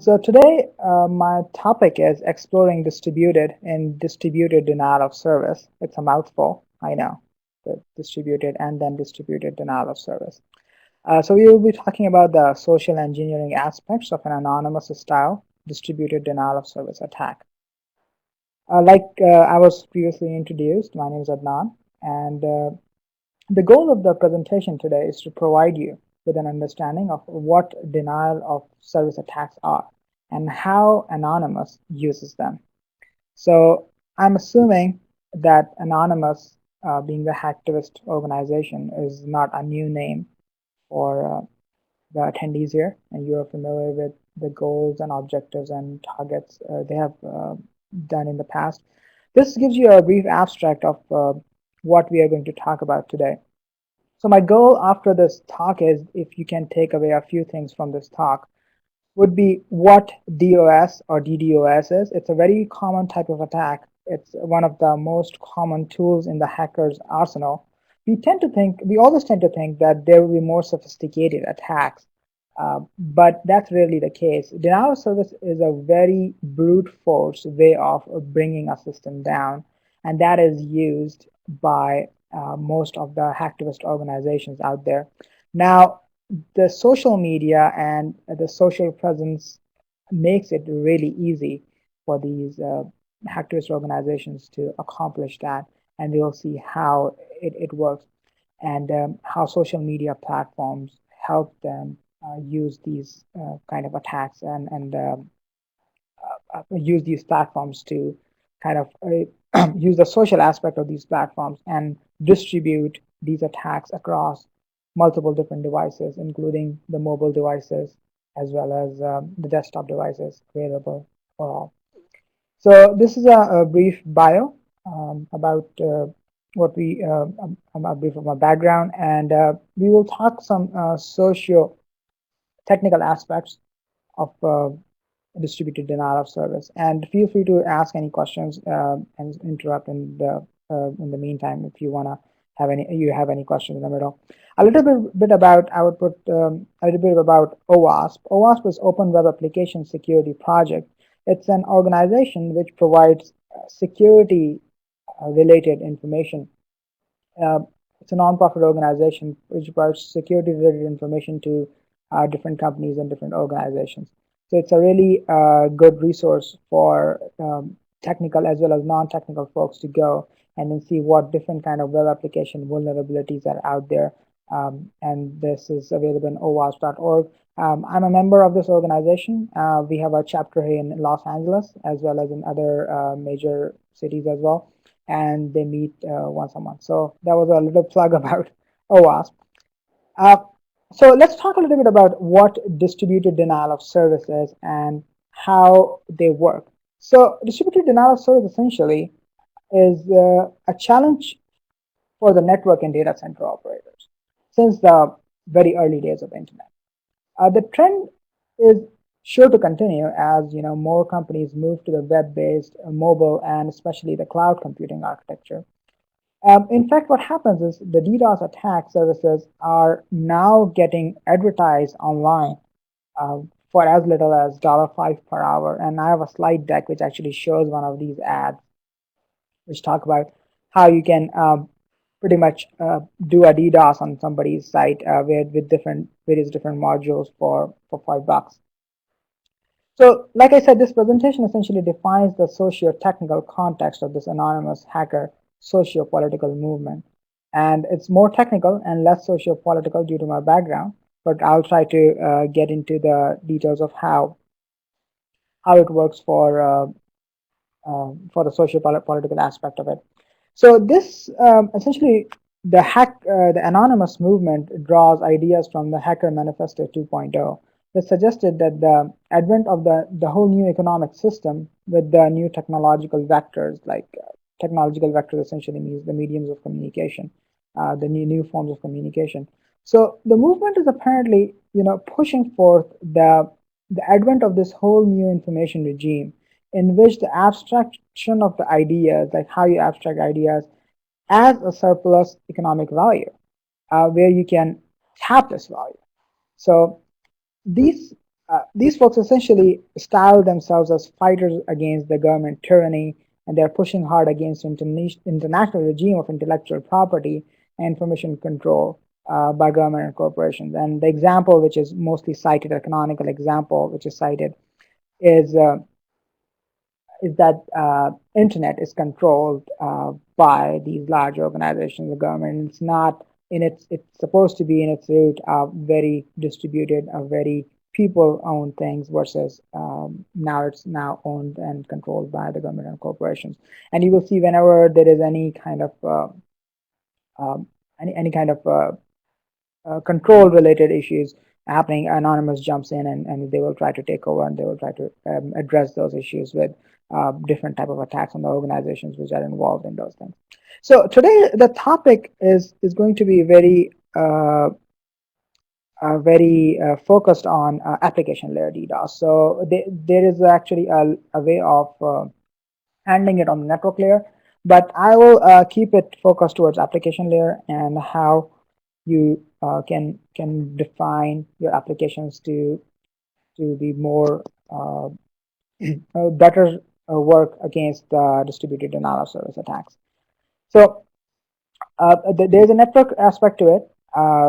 So today, my topic is exploring distributed and distributed denial of service. It's a mouthful, I know, the distributed and then distributed denial of service. So we will be talking about the social engineering aspects of an anonymous style distributed denial of service attack. I was previously introduced, my name is Adnan, and the goal of the presentation today is to provide you with an understanding of what denial of service attacks are and how Anonymous uses them. So I'm assuming that Anonymous, being the hacktivist organization, is not a new name for the attendees here, and you're familiar with the goals and objectives and targets they have done in the past. This gives you a brief abstract of what we are going to talk about today. So my goal after this talk is, if you can take away a few things from this talk, would be what DOS or DDoS is. It's a very common type of attack. It's one of the most common tools in the hacker's arsenal. We always tend to think that there will be more sophisticated attacks, but that's rarely the case. Denial of service is a very brute force way of bringing a system down, and that is used by most of the hacktivist organizations out there. Now, the social media and the social presence makes it really easy for these hacktivist organizations to accomplish that, and we'll see how it works and how social media platforms help them use these kind of attacks and use these platforms to kind of use the social aspect of these platforms and distribute these attacks across multiple different devices, including the mobile devices as well as the desktop devices available for all. So this is a brief bio about what we a brief of my background, and we will talk some socio-technical aspects of distributed denial of service. And feel free to ask any questions and interrupt in the meantime if you have any questions in the middle. A bit about I would put a little bit about OWASP. OWASP is Open Web Application Security Project. It's an organization which provides security related information. It's a nonprofit organization which provides security related information to different companies and different organizations. So it's a really good resource for technical as well as non-technical folks to go and then see what different kind of web application vulnerabilities are out there. And this is available in owasp.org. I'm a member of this organization. We have a chapter here in Los Angeles as well as in other major cities as well. And they meet once a month. So that was a little plug about OWASP. So let's talk a little bit about what distributed denial of service is and how they work. So distributed denial of service essentially is a challenge for the network and data center operators since the very early days of the internet. The trend is sure to continue as more companies move to the web-based, mobile, and especially the cloud computing architecture. In fact, what happens is the DDoS attack services are now getting advertised online for as little as $5 per hour. And I have a slide deck which actually shows one of these ads, which talk about how you can pretty much do a DDoS on somebody's site with various different modules for $5. So, like I said, this presentation essentially defines the socio-technical context of this anonymous hacker socio-political movement. And it's more technical and less socio-political due to my background, but I'll try to get into the details of how it works for the socio-political aspect of it. So this essentially the anonymous movement draws ideas from the Hacker Manifesto 2.0 that suggested that the advent of the whole new economic system with the new technological vectors, like technological vectors essentially means the mediums of communication, the new forms of communication. So the movement is apparently pushing forth the advent of this whole new information regime in which the abstraction of the ideas, like how you abstract ideas, as a surplus economic value, where you can tap this value. So these These folks essentially style themselves as fighters against the government tyranny, and they're pushing hard against international regime of intellectual property and information control by government and corporations. And the example which is mostly cited, a canonical example which is cited, is that internet is controlled by these large organizations, the government. It's not in its. It's supposed to be in its root a very distributed, a very people-owned things versus now it's now owned and controlled by the government and corporations. And you will see whenever there is any kind of um, any kind of control related issues happening, Anonymous jumps in and they will try to take over and they will try to address those issues with different type of attacks on the organizations which are involved in those things. So today the topic is going to be very focused on application layer DDoS. So there is actually a way of handling it on the network layer, but I will keep it focused towards application layer and how you can define your applications to be more better work against distributed denial of service attacks. So there's a network aspect to it,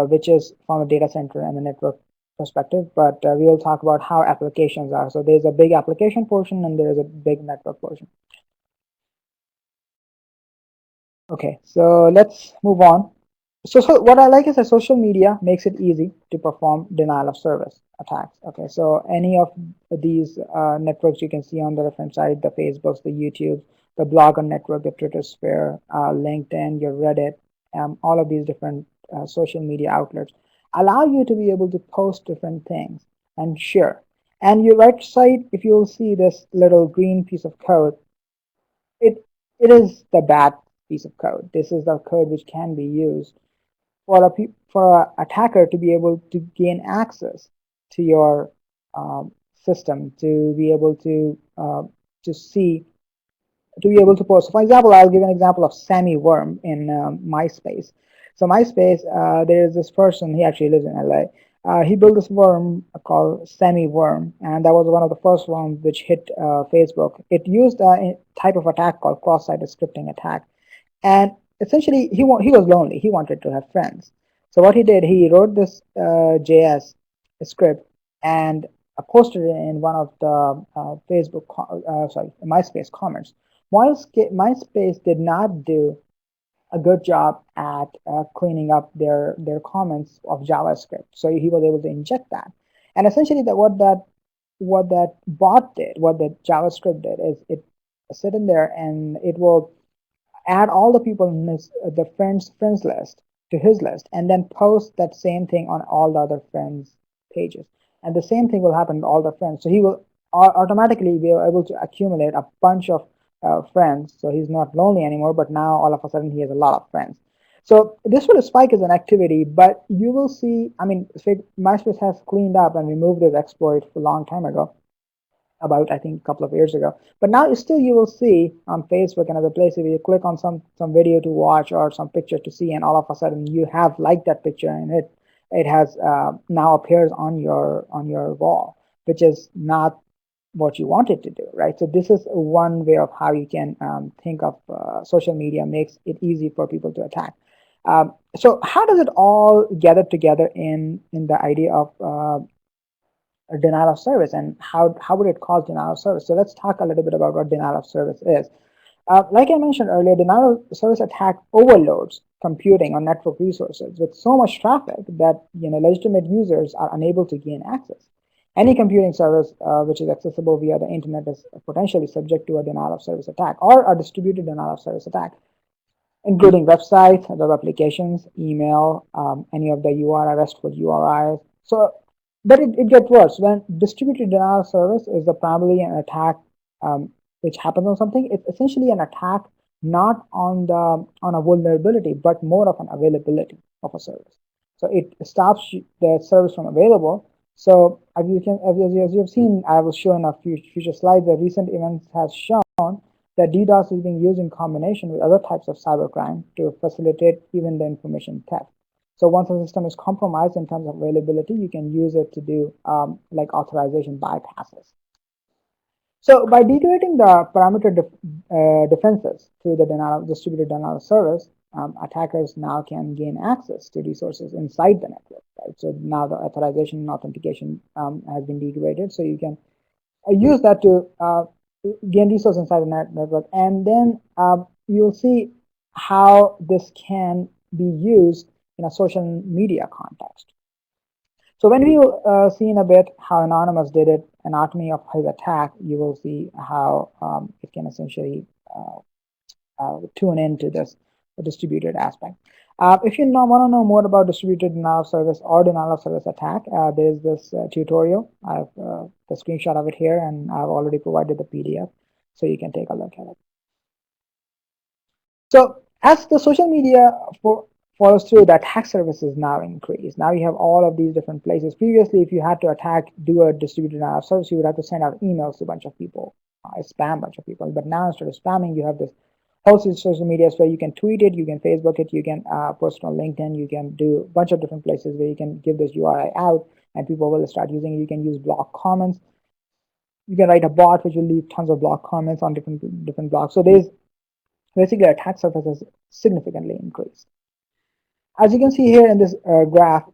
which is from a data center and a network perspective, but we will talk about how applications are. So there's a big application portion and there is a big network portion. Okay, so let's move on. So what I like is that social media makes it easy to perform denial of service attacks. Okay, so any of these networks you can see on the left-hand side, the Facebooks, the YouTube, the Blogger network, the Twitter sphere, LinkedIn, your Reddit, all of these different social media outlets allow you to be able to post different things and share. And your right side, if you'll see this little green piece of code, it it is the bad piece of code. This is the code which can be used for a attacker to be able to gain access to your system, to be able to see, to be able to post. So for example, I'll give an example of Sammy Worm in MySpace. So MySpace, there is this person, he actually lives in LA. He built this worm called Sammy Worm, and that was one of the first ones which hit Facebook. It used a type of attack called cross-site scripting attack. And essentially, he was lonely. He wanted to have friends. So what he did, he wrote this JS script and posted it in one of the MySpace comments. MySpace did not do a good job at cleaning up their comments of JavaScript. So he was able to inject that. And essentially, what that bot did, what the JavaScript did, is it sit in there and it will add all the people in the friends list to his list, and then post that same thing on all the other friends pages, and the same thing will happen to all the friends. So he will automatically be able to accumulate a bunch of friends, so he's not lonely anymore, but now all of a sudden he has a lot of friends. So this will spike as an activity, but you will see, I mean, MySpace has cleaned up and removed this exploit a long time ago, about I think a couple of years ago. But now still you will see on Facebook and other places, if you click on some video to watch or some picture to see, and all of a sudden you have liked that picture and it has now appears on your wall, which is not what you want it to do, right? So this is one way of how you can think of social media makes it easy for people to attack. So how does it all gather together in the idea of denial of service, and how would it cause denial of service? So let's talk a little bit about what denial of service is. Like I mentioned earlier, denial of service attack overloads computing on network resources with so much traffic that legitimate users are unable to gain access. Any computing service which is accessible via the internet is potentially subject to a denial of service attack or a distributed denial of service attack, including websites, web applications, email, any of the URI, RESTful URIs. So, but it gets worse. When distributed denial of service is primarily an attack which happens on something, it's essentially an attack not on a vulnerability, but more of an availability of a service. So it stops the service from available. So as you have seen, I will show in a few future slides, the recent events has shown that DDoS is being used in combination with other types of cybercrime to facilitate even the information theft. So once a system is compromised in terms of availability, you can use it to do like authorization bypasses. So by degrading the parameter defenses through the distributed denial of service, attackers now can gain access to resources inside the network. Right? So now the authorization and authentication has been degraded, so you can use that to gain resources inside the network, and then you'll see how this can be used in a social media context. So when we see in a bit how Anonymous did it, anatomy of his attack, you will see how it can essentially tune into this distributed aspect. If you want to know more about distributed denial of service or denial of service attack, there's this tutorial. I have the screenshot of it here, and I've already provided the PDF, so you can take a look at it. So as the social media follows through, the attack services now increase. Now you have all of these different places. Previously, if you had to do a distributed denial of service, you would have to send out emails to a bunch of people, spam bunch of people. But now instead of spamming, you have this whole social media where you can tweet it, you can Facebook it, you can post on LinkedIn, you can do a bunch of different places where you can give this URI out and people will start using it. You can use block comments. You can write a bot which will leave tons of block comments on different blogs. So there's basically attack surface has significantly increased. As you can see here in this graph,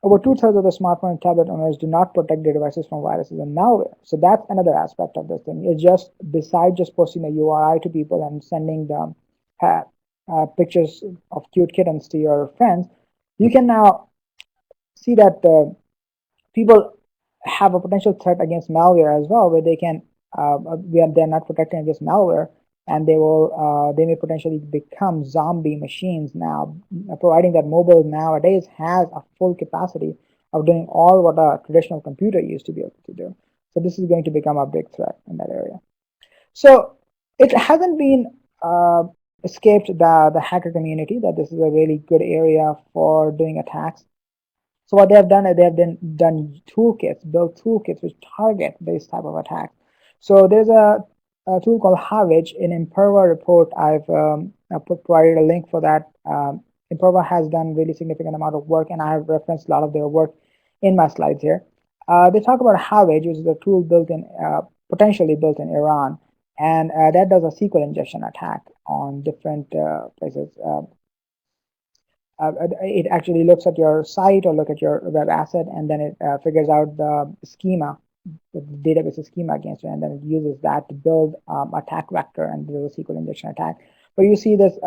over 2/3 of the smartphone and tablet owners do not protect their devices from viruses and malware. So that's another aspect of this thing. It's just besides just posting a URI to people and sending them pictures of cute kittens to your friends, you can now see that people have a potential threat against malware as well, where they can they're not protecting against malware, and they may potentially become zombie machines now, providing that mobile nowadays has a full capacity of doing all what a traditional computer used to be able to do. So this is going to become a big threat in that area. So it hasn't been escaped the hacker community that this is a really good area for doing attacks. So what they have done is they have done built toolkits which target this type of attack. So there's a tool called Havage. In Imperva report, I've provided a link for that. Imperva has done really significant amount of work, and I have referenced a lot of their work in my slides here. They talk about Havage, which is a tool potentially built in Iran, and that does a SQL injection attack on different places. It actually looks at your site or look at your web asset, and then it figures out the schema, the database schema against it, and then it uses that to build attack vector and do a SQL injection attack. But you see this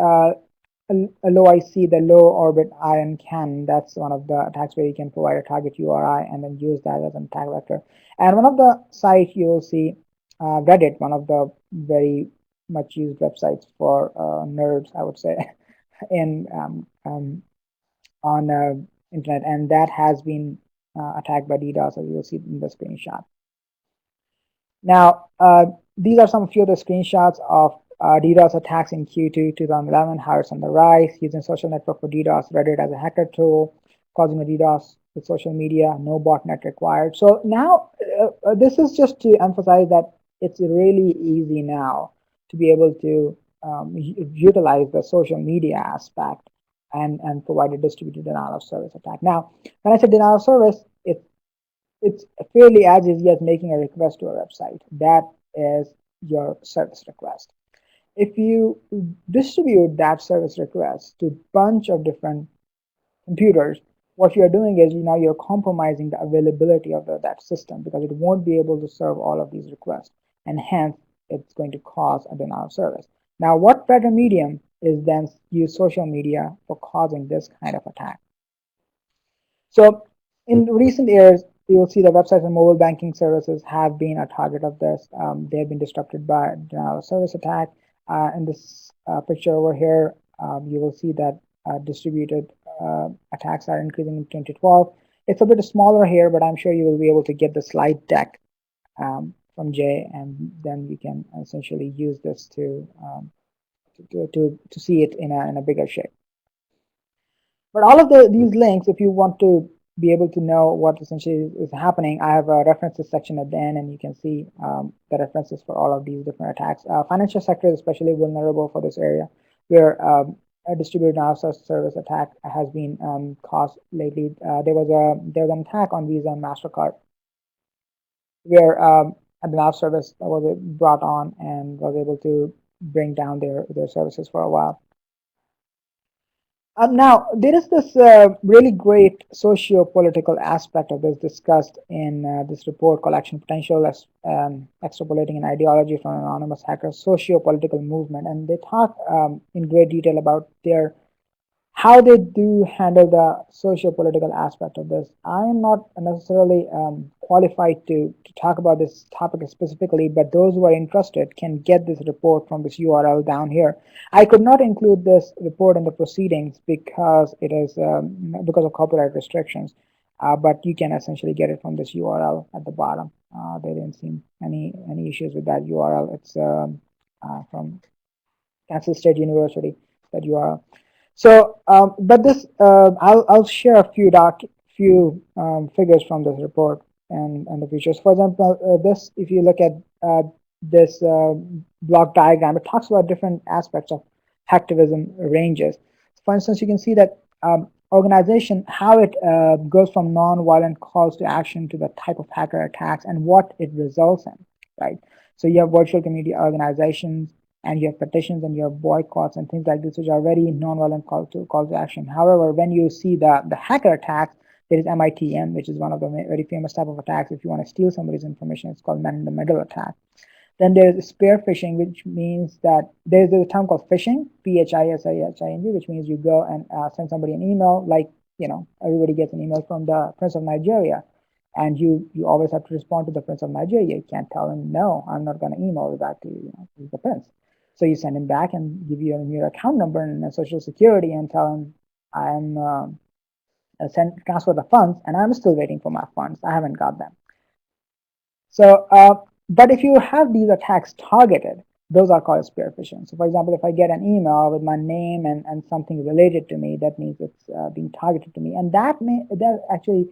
LOIC, the low orbit ion cannon. That's one of the attacks where you can provide a target URI and then use that as an attack vector. And one of the sites you will see Reddit, one of the very much used websites for nerds, I would say, in on internet, and that has been attacked by DDoS, as you'll see in the screenshot. Now, these are some few of the screenshots of DDoS attacks in Q2 2011, how it's on the rise, using social network for DDoS, Reddit as a hacker tool, causing a DDoS with social media, no botnet required. So now, this is just to emphasize that it's really easy now to be able to utilize the social media aspect and provide a distributed denial of service attack. Now, when I say denial of service, it's fairly as easy as making a request to a website. That is your service request. If you distribute that service request to a bunch of different computers, what you're doing is now you're compromising the availability of that system, because it won't be able to serve all of these requests, and hence it's going to cause a denial of service. Now, what better medium is then use social media for causing this kind of attack? So in recent years, you will see the websites and mobile banking services have been a target of this. They have been disrupted by denial of service attack. In this picture over here, you will see that distributed attacks are increasing in 2012. It's a bit smaller here, but I'm sure you will be able to get the slide deck from Jay, and then we can essentially use this to see it in a bigger shape. But all of these links, if you want to be able to know what essentially is happening, I have a references section at the end, and you can see the references for all of these different attacks. Financial sector is especially vulnerable for this area, where a distributed denial of service attack has been caused lately. There was an attack on Visa and Mastercard where a denial of service was brought on and was able to bring down their services for a while. Now, there is this really great socio-political aspect of this discussed in this report called Action Potential, Extrapolating an Ideology from Anonymous Hackers, Socio-Political Movement. And they talk in great detail about how they do handle the socio-political aspect of this. I am not necessarily qualified to talk about this topic specifically, but those who are interested can get this report from this URL down here. I could not include this report in the proceedings because it is because of copyright restrictions, but you can essentially get it from this URL at the bottom. There didn't seem any issues with that URL. It's from Kansas State University, that URL. So, but this, I'll share a few figures from this report and the features. For example, this, if you look at this block diagram, it talks about different aspects of hacktivism ranges. For instance, you can see that organization, how it goes from non-violent calls to action to the type of hacker attacks and what it results in, right? So you have virtual community organizations, and you have petitions and you have boycotts and things like this, which are very non-violent call to action. However, when you see the hacker attacks, there is MITM, which is one of the very famous type of attacks. If you want to steal somebody's information, it's called man-in-the-middle attack. Then there's spearfishing, which means that there's a term called phishing, P-H-I-S-I-H-I-N-G, which means you go and send somebody an email, like, everybody gets an email from the Prince of Nigeria, and you always have to respond to the Prince of Nigeria. You can't tell him, no, I'm not going to email back to you. He's the prince. So you send him back and give you your account number and social security and tell him, I'm transfer the funds, and I'm still waiting for my funds. I haven't got them. So, but if you have these attacks targeted, those are called spearfishing. So, for example, if I get an email with my name and something related to me, that means it's being targeted to me, and that actually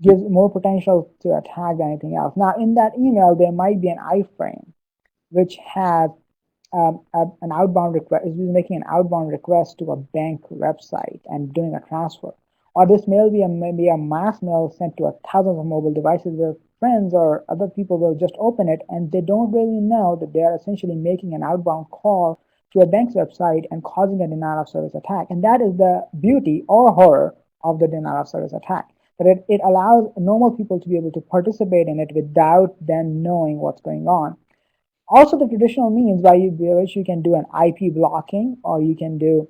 gives more potential to attack than anything else. Now, in that email, there might be an iframe which has an outbound request, is making an outbound request to a bank website and doing a transfer. Or this may be a mass mail sent to thousands of mobile devices where friends or other people will just open it and they don't really know that they are essentially making an outbound call to a bank's website and causing a denial of service attack. And that is the beauty or horror of the denial of service attack. That it allows normal people to be able to participate in it without them knowing what's going on. Also, the traditional means by which you can do an IP blocking, or you can do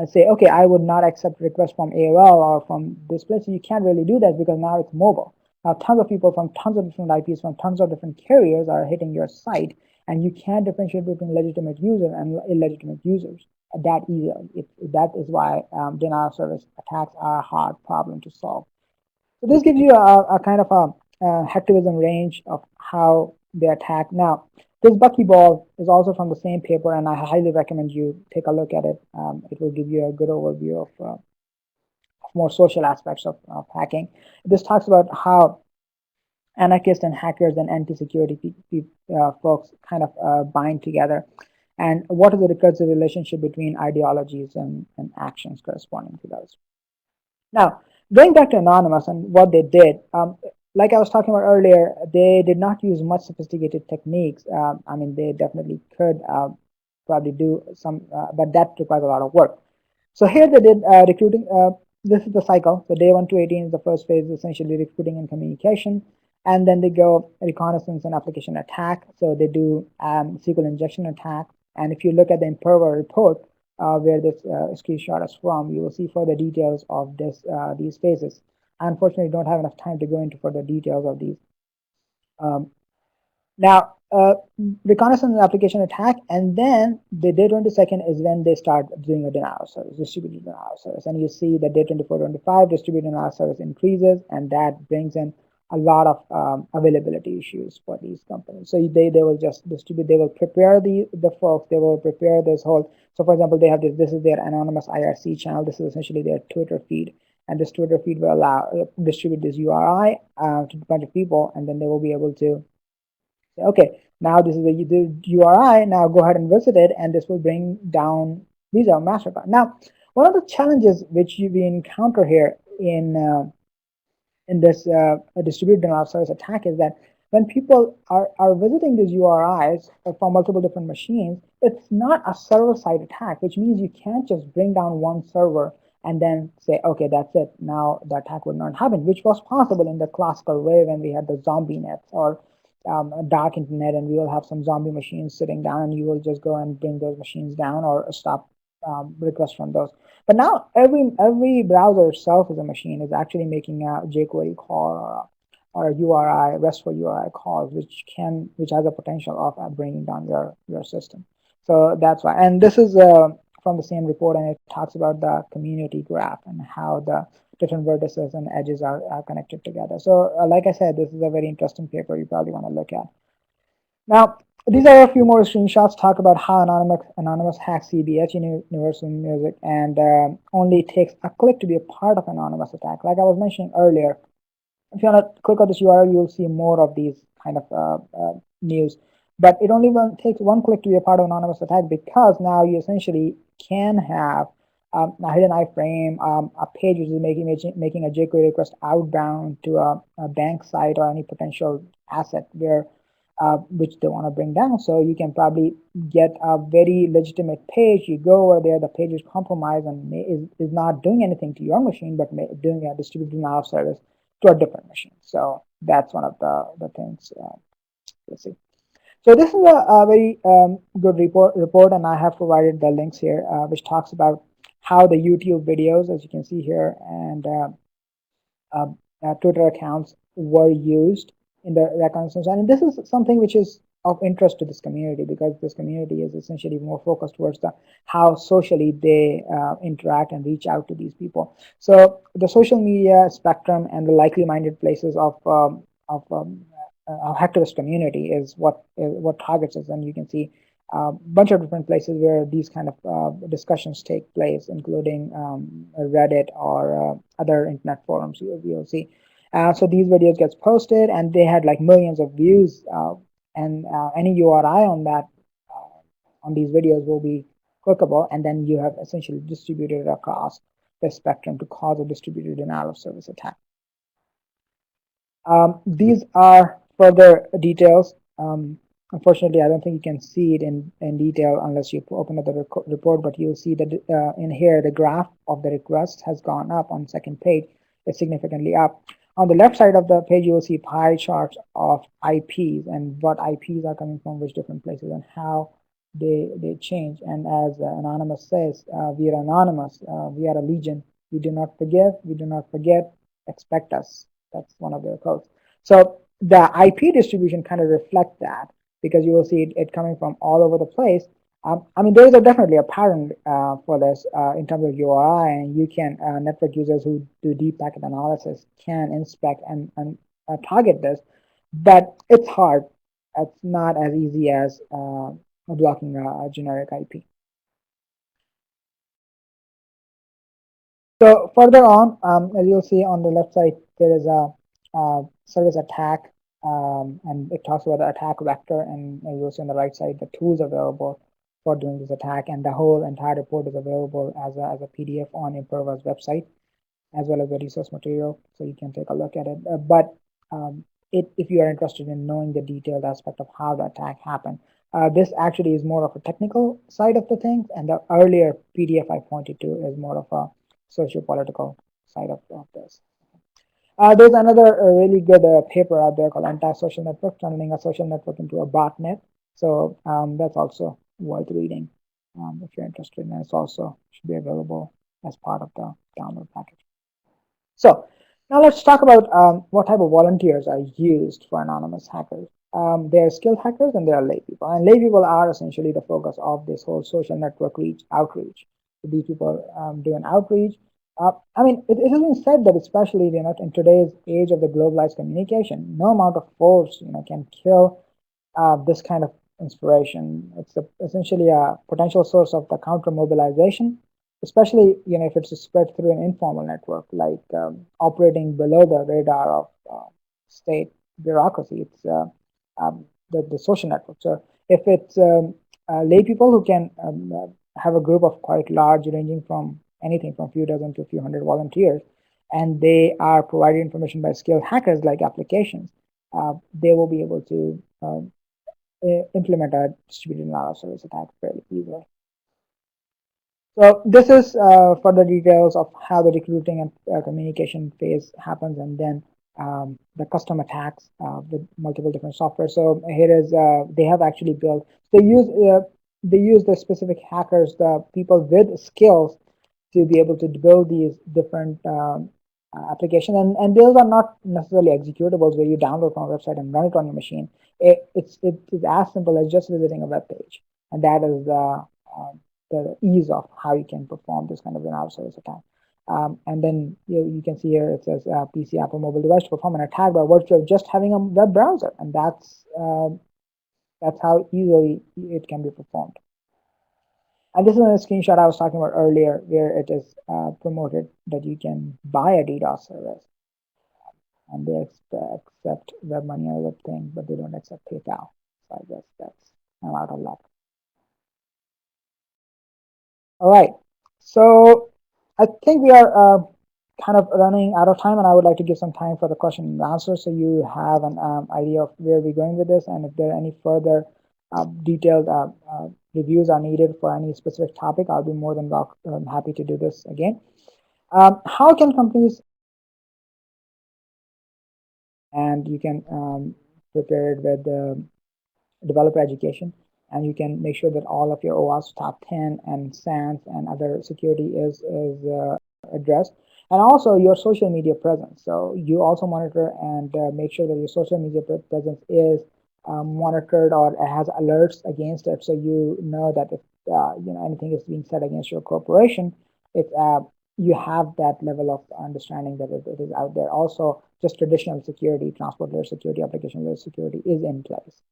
say, okay, I would not accept requests from AOL or from this place. You can't really do that because now it's mobile. Now, tons of people from tons of different IPs from tons of different carriers are hitting your site, and you can't differentiate between legitimate users and illegitimate users that easily. That is why denial of service attacks are a hard problem to solve. So this gives you a kind of a hacktivism range of how they attack. Now, this buckyball is also from the same paper, and I highly recommend you take a look at it. It will give you a good overview of more social aspects of hacking. This talks about how anarchists and hackers and anti-security folks kind of bind together, and what is the recursive relationship between ideologies and actions corresponding to those. Now, going back to Anonymous and what they did, like I was talking about earlier, they did not use much sophisticated techniques. I mean, they definitely could probably do some, but that requires a lot of work. So here they did recruiting. This is the cycle. So day 1 to 18 is the first phase, essentially recruiting and communication. And then they go reconnaissance and application attack. So they do SQL injection attack. And if you look at the Imperva report, where this screenshot is from, you will see further details of these phases. I unfortunately don't have enough time to go into further details of these. Now, reconnaissance and application attack, and then the day 22nd is when they start doing a denial of service, distributed denial of service. And you see that day 24, 25, distributed denial of service increases, and that brings in a lot of availability issues for these companies. So they will just distribute, they will prepare the folks, they will prepare this whole, so for example, they have this is their anonymous IRC channel, this is essentially their Twitter feed, and this Twitter feed will allow distribute this URI to a bunch of people, and then they will be able to say, okay, now this is the URI, now go ahead and visit it, and this will bring down These are MasterCard. Now, one of the challenges which we encounter here in this distributed denial of service attack is that when people are visiting these URIs from multiple different machines, it's not a server-side attack, which means you can't just bring down one server and then say, okay, that's it. Now the attack would not happen, which was possible in the classical way when we had the zombie nets or a dark internet, and we will have some zombie machines sitting down, and you will just go and bring those machines down or stop requests from those. But now every browser itself is a machine, is actually making a jQuery call or a URI, RESTful URI calls, which has a potential of bringing down your system. So that's why. And this is from the same report, and it talks about the community graph and how the different vertices and edges are connected together. So like I said, this is a very interesting paper you probably want to look at. Now, these are a few more screenshots, talk about how anonymous hacks CBS, Universal Music, and only takes a click to be a part of an anonymous attack. Like I was mentioning earlier, if you want to click on this URL, you'll see more of these kind of news. But it only takes one click to be a part of an anonymous attack, because now you essentially can have a hidden iframe, a page which is making a jQuery request outbound to a bank site or any potential asset where which they want to bring down. So you can probably get a very legitimate page. You go over there, the page is compromised and is not doing anything to your machine, but doing a distributed denial of service to a different machine. So that's one of the things. Let's see. So this is a very good report, and I have provided the links here, which talks about how the YouTube videos, as you can see here, and Twitter accounts were used in the reconnaissance. And this is something which is of interest to this community, because this community is essentially more focused towards how socially they interact and reach out to these people. So the social media spectrum and the likely minded places of hacktivist community is what targets us. And you can see a bunch of different places where these kind of discussions take place, including Reddit or other internet forums you'll see. So these videos gets posted, and they had like millions of views, and any URI on that on these videos will be clickable, and then you have essentially distributed it across the spectrum to cause a distributed denial of service attack. These are further details. Unfortunately, I don't think you can see it in detail unless you open up the report, but you'll see that in here, the graph of the request has gone up on second page. It's significantly up. On the left side of the page, you will see pie charts of IPs and what IPs are coming from which different places and how they change. And as Anonymous says, we are anonymous. We are a legion. We do not forgive. We do not forget. Expect us. That's one of their codes. So the IP distribution kind of reflect that, because you will see it coming from all over the place. I mean, there is definitely a pattern for this in terms of URI, and you can network users who do deep packet analysis can inspect and target this, but it's hard. It's not as easy as blocking a generic IP. So further on, as you'll see on the left side, there is a service attack, and it talks about the attack vector, and you'll see on the right side the tools available for doing this attack, and the whole entire report is available as a PDF on Imperva's website, as well as the resource material, so you can take a look at it. But if you are interested in knowing the detailed aspect of how the attack happened, this actually is more of a technical side of the things, and the earlier PDF I pointed to is more of a socio-political side of this. There's another really good paper out there called Anti-Social Network, turning a social network into a botnet. So that's also worth reading if you're interested, and it's also should be available as part of the download package. So now let's talk about what type of volunteers are used for anonymous hackers. There are skilled hackers and there are lay people. And lay people are essentially the focus of this whole social network outreach. So these people do an outreach. I mean, it has been said that especially in today's age of the globalized communication, no amount of force can kill this kind of inspiration. It's essentially a potential source of the counter mobilization, especially if it's spread through an informal network, like operating below the radar of state bureaucracy. It's the social network. So if it's lay people who can have a group of quite large, ranging from anything from a few dozen to a few hundred volunteers, and they are provided information by skilled hackers like applications. They will be able to implement a distributed denial of service attack fairly easily. So this is further details of how the recruiting and communication phase happens, and then the custom attacks with multiple different software. So here is they have actually built. They use the specific hackers, the people with skills, to be able to build these different applications, and those are not necessarily executables where you download from a website and run it on your machine. It is as simple as just visiting a web page, and that is the ease of how you can perform this kind of denial of service attack. And then you can see here it says PC, Apple mobile device to perform an attack by virtue of just having a web browser, and that's how easily it can be performed. And this is a screenshot I was talking about earlier, where it is promoted that you can buy a DDoS service, and they accept web money or web thing, but they don't accept PayPal. So I guess I'm out of luck. All right, so I think we are kind of running out of time, and I would like to give some time for the question and answer, so you have an idea of where we're going with this, and if there are any further detailed reviews are needed for any specific topic, I'll be more than happy to do this again. How can companies, and you can prepare it with developer education, and you can make sure that all of your OWASP top 10 and SANS and other security is addressed, and also your social media presence. So you also monitor and make sure that your social media presence is monitored or has alerts against it, so you know that if anything is being said against your corporation, you have that level of understanding that it is out there. Also, just traditional security, transport layer security, application layer security is in place.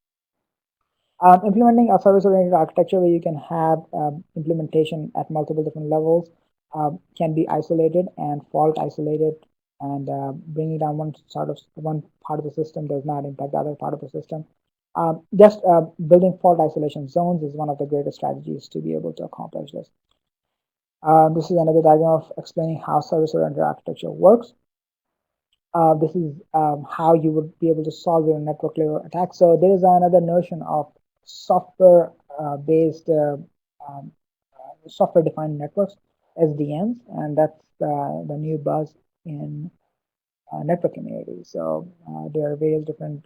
Implementing a service-oriented architecture where you can have implementation at multiple different levels can be isolated and fault isolated, and bringing down one part of the system does not impact the other part of the system. Just building fault isolation zones is one of the greatest strategies to be able to accomplish this. This is another diagram of explaining how service-oriented architecture works. This is how you would be able to solve your network layer attack. So there is another notion of software-based software-defined networks, SDNs, and that's the new buzz in network community. So there are various different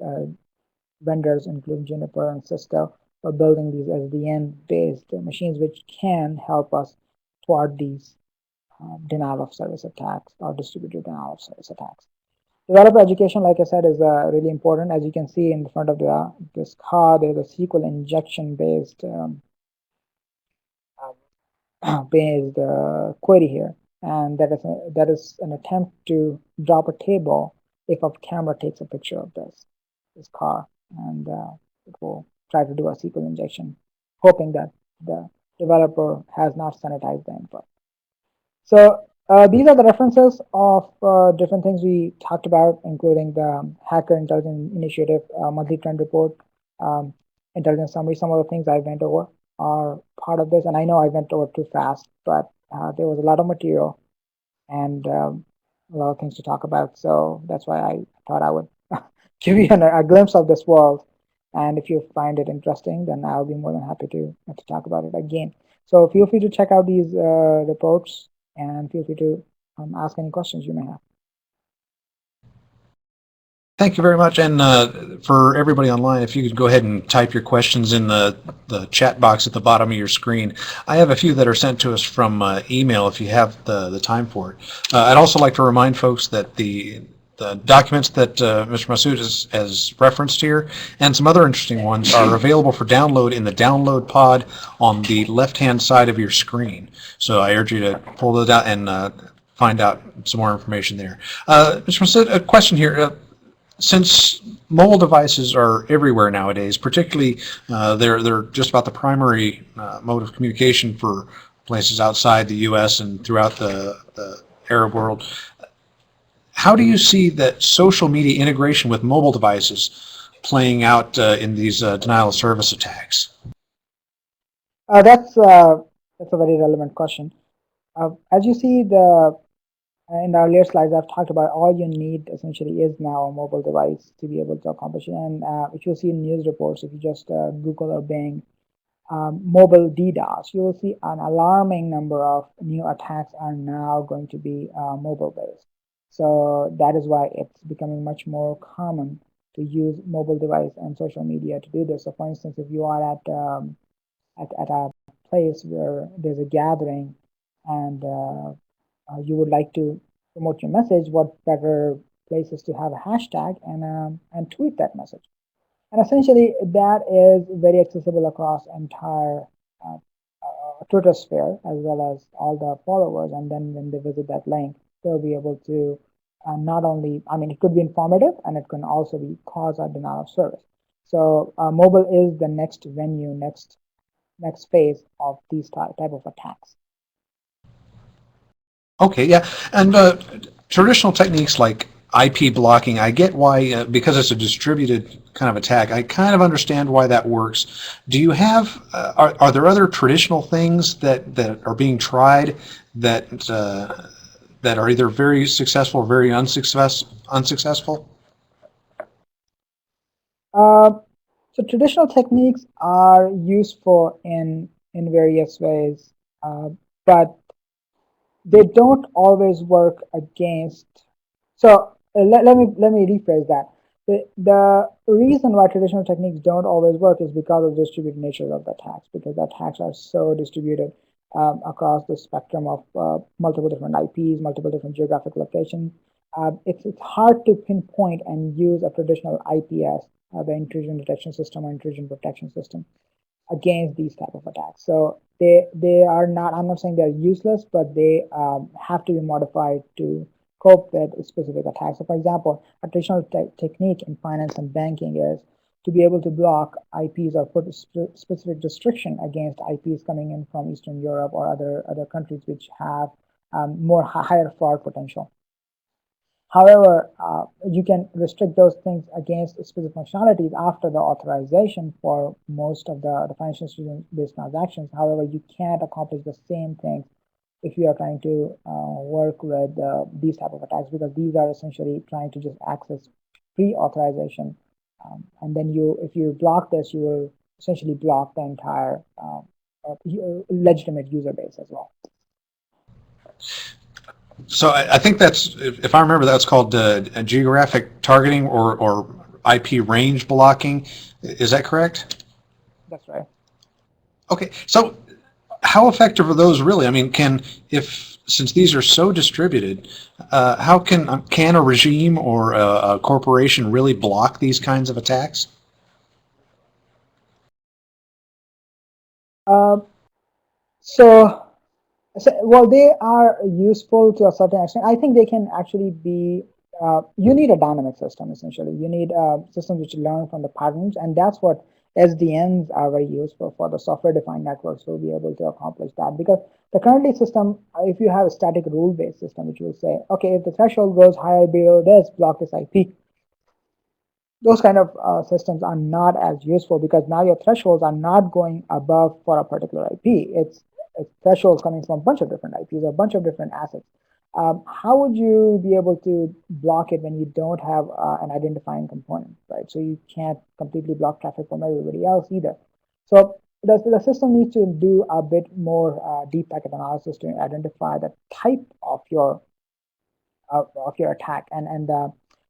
vendors, including Juniper and Cisco, for building these SDN-based machines, which can help us thwart these denial of service attacks or distributed denial of service attacks. Developer education, like I said, is really important. As you can see in front of this car, there's a SQL injection-based query here, and that is an attempt to drop a table if a camera takes a picture of this car, and it will try to do a SQL injection, hoping that the developer has not sanitized the input. So these are the references of different things we talked about, including the Hacker Intelligence Initiative monthly trend report, intelligence summary. Some of the things I went over are part of this, and I know I went over too fast, but there was a lot of material and a lot of things to talk about. So that's why I thought I would give you a glimpse of this world. And if you find it interesting, then I'll be more than happy to talk about it again. So feel free to check out these reports, and feel free to ask any questions you may have. Thank you very much. And for everybody online, if you could go ahead and type your questions in the chat box at the bottom of your screen. I have a few that are sent to us from email if you have the time for it. I'd also like to remind folks that the documents that Mr. Masood has referenced here and some other interesting ones are available for download in the download pod on the left-hand side of your screen. So I urge you to pull those out and find out some more information there. Mr. Masood, a question here. Since mobile devices are everywhere nowadays, particularly they're just about the primary mode of communication for places outside the U.S. and throughout the Arab world, how do you see that social media integration with mobile devices playing out in these denial of service attacks? That's That's a very relevant question. As you see, in the earlier slides, I've talked about all you need essentially is now a mobile device to be able to accomplish it. And if you see in news reports, if you just Google or Bing mobile DDoS, you will see an alarming number of new attacks are now going to be mobile based. So that is why it's becoming much more common to use mobile device and social media to do this. So for instance, if you are at a place where there's a gathering and you would like to promote your message, what better places to have a hashtag and tweet that message. And essentially, that is very accessible across entire uh, Twitter sphere as well as all the followers. And then when they visit that link, they'll be able to not only, I mean, it could be informative and it can also be cause a denial of service. So mobile is the next venue, next phase of these type of attacks. Okay, yeah, and traditional techniques like IP blocking, I get why, because it's a distributed kind of attack, I kind of understand why that works. Do you have, are there other traditional things that are being tried that are either very successful or very unsuccessful? Uh, so traditional techniques are useful in various ways, but they don't always work against. So let me rephrase that. The reason why traditional techniques don't always work is because of the distributed nature of the attacks, because the attacks are so distributed across the spectrum of multiple different IPs, multiple different geographic locations. It's hard to pinpoint and use a traditional IPS, the intrusion detection system or intrusion protection system, against these type of attacks. So they are not. I'm not saying they're useless, but they have to be modified to cope with specific attacks. So, for example, a traditional technique in finance and banking is to be able to block IPs or put a specific restriction against IPs coming in from Eastern Europe or other countries which have more higher fraud potential. However, you can restrict those things against specific functionalities after the authorization for most of the financial institution-based transactions. However, you can't accomplish the same things if you are trying to work with these type of attacks, because these are essentially trying to just access pre-authorization. And then if you block this, you will essentially block the entire legitimate user base as well. So I think that's, if I remember, that's called geographic targeting or IP range blocking. Is that correct? That's right. Okay, so how effective are those really? I mean, if since these are so distributed, how can a regime or a corporation really block these kinds of attacks? Uh, so well, they are useful to a certain extent. I think they can actually be. You need a dynamic system essentially. You need systems which learn from the patterns, and that's what SDNs are very useful for. The software-defined networks will be able to accomplish that, because the currently system, if you have a static rule-based system, which will say, okay, if the threshold goes higher below this, block this IP. Those kind of systems are not as useful, because now your thresholds are not going above for a particular IP. It's thresholds coming from a bunch of different IPs or a bunch of different assets. How would you be able to block it when you don't have an identifying component, right? So you can't completely block traffic from everybody else either. So the system needs to do a bit more deep packet analysis to identify the type of your attack, and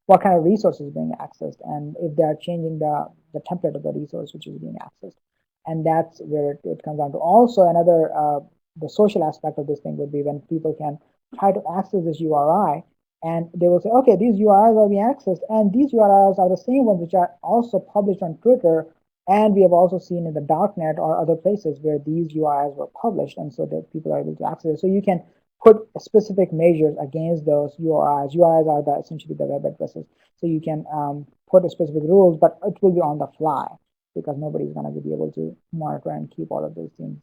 what kind of resources being accessed, and if they are changing the template of the resource which is being accessed. And that's where it comes down to. Also, another the social aspect of this thing would be when people can try to access this URI, and they will say, okay, these URIs are being accessed, and these URIs are the same ones which are also published on Twitter, and we have also seen in the darknet or other places where these URIs were published, and so that people are able to access it. So you can put specific measures against those URIs. URIs are essentially the web addresses. So you can put a specific rules, but it will be on the fly, because nobody's going to be able to monitor and keep all of those things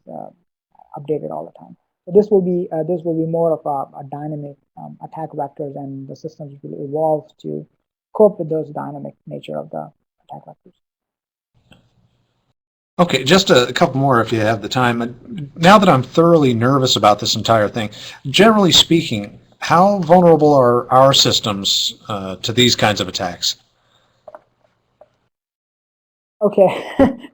updated all the time. So this will be more of a dynamic attack vectors, and the systems will evolve to cope with those dynamic nature of the attack vectors. Okay, just a couple more if you have the time. Now that I'm thoroughly nervous about this entire thing, generally speaking, how vulnerable are our systems to these kinds of attacks? Okay,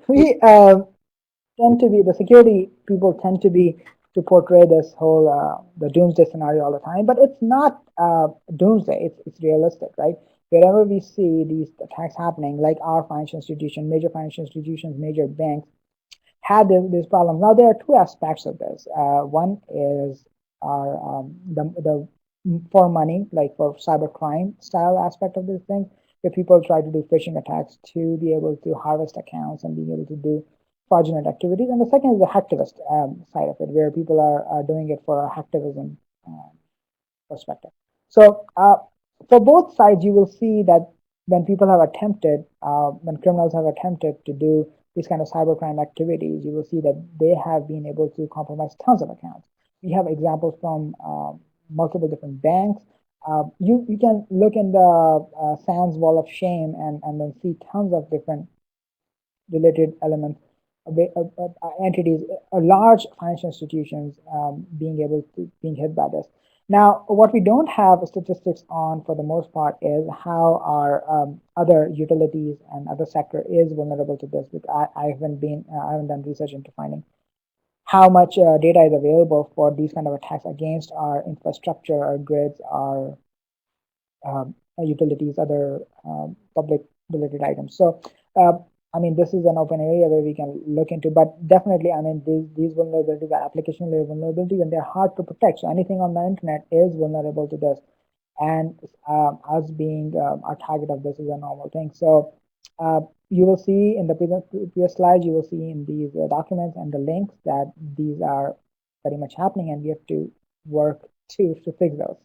we tend to be, the security people tend to be, to portray this whole the doomsday scenario all the time, but it's not doomsday. It's realistic, right? Wherever we see these attacks happening, like our financial institution, major financial institutions, major banks had this problem. Now there are two aspects of this. One is our the for money, like for cybercrime style aspect of this thing, where people try to do phishing attacks to be able to harvest accounts and being able to do fraudulent activities. And the second is the hacktivist side of it, where people are doing it for a hacktivism uh, perspective. So for both sides, you will see that when people have attempted, when criminals have attempted to do these kind of cybercrime activities, you will see that they have been able to compromise tons of accounts. We have examples from multiple different banks. You can look in the SANS wall of shame and then see tons of different related elements, entities, large financial institutions being able to being hit by this. Now, what we don't have statistics on, for the most part, is how our other utilities and other sector is vulnerable to this. Because I haven't done research into finding how much data is available for these kind of attacks against our infrastructure, our grids, our utilities, other public related items. So, I mean, this is an open area where we can look into, but definitely, I mean, these vulnerabilities are application layer vulnerabilities and they're hard to protect. So anything on the internet is vulnerable to this. And us being a target of this is a normal thing. So you will see in the previous slides, you will see in these documents and the links that these are very much happening and we have to work to fix those.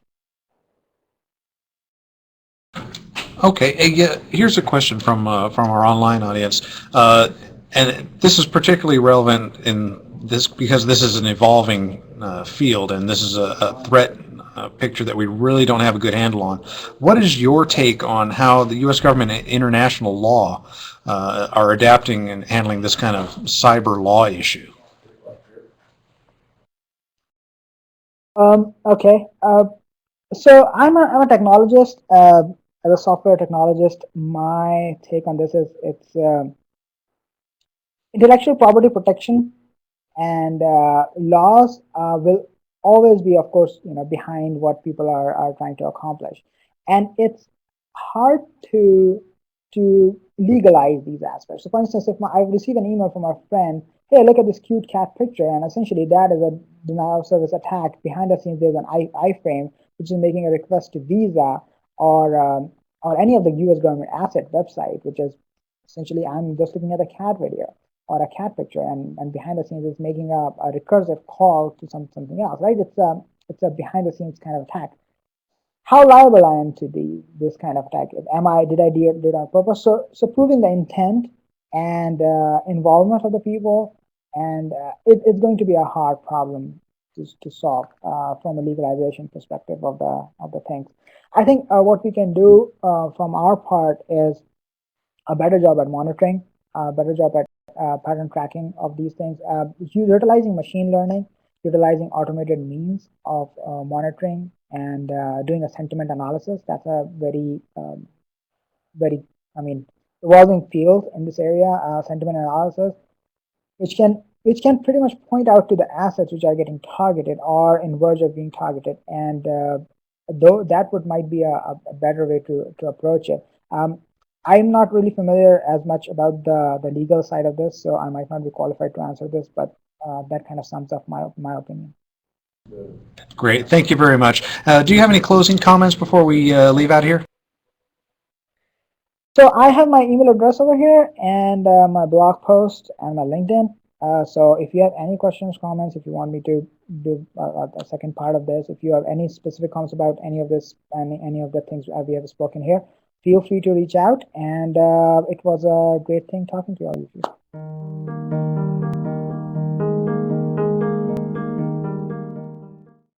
Okay, yeah, here's a question from our online audience, and this is particularly relevant in this because this is an evolving field, and this is a threat picture that we really don't have a good handle on. What is your take on how the U.S. government and international law are adapting and handling this kind of cyber law issue? Okay. So I'm a technologist. As a software technologist, my take on this is it's intellectual property protection and laws will always be, of course, behind what people are trying to accomplish, and it's hard to legalize these aspects. So, for instance, if I receive an email from a friend, hey, look at this cute cat picture, and essentially that is a denial of service attack. Behind the scenes, there's an iframe which is making a request to Visa or any of the U.S. government asset website, which is essentially I'm just looking at a cat video or a cat picture, and behind the scenes is making a recursive call to something else, right? It's a behind the scenes kind of attack. How liable I am to this kind of attack? Am I did I do it on purpose? So proving the intent and involvement of the people, and it's going to be a hard problem to solve from a legalization perspective of the things. I think what we can do from our part is a better job at monitoring, a better job at pattern tracking of these things, utilizing machine learning, utilizing automated means of monitoring and doing a sentiment analysis. That's a very, I mean, evolving field in this area, sentiment analysis, which can pretty much point out to the assets which are getting targeted or in verge of being targeted, and though that would might be a better way to approach it. I'm not really familiar as much about the legal side of this, so I might not be qualified to answer this, but that kind of sums up my opinion. Great, thank you very much. Do you have any closing comments before we leave out here? So I have my email address over here and my blog post and my LinkedIn. So if you have any questions, comments, if you want me to do a second part of this, if you have any specific comments about any of this, any of the things we have spoken here, feel free to reach out. And it was a great thing talking to all of you.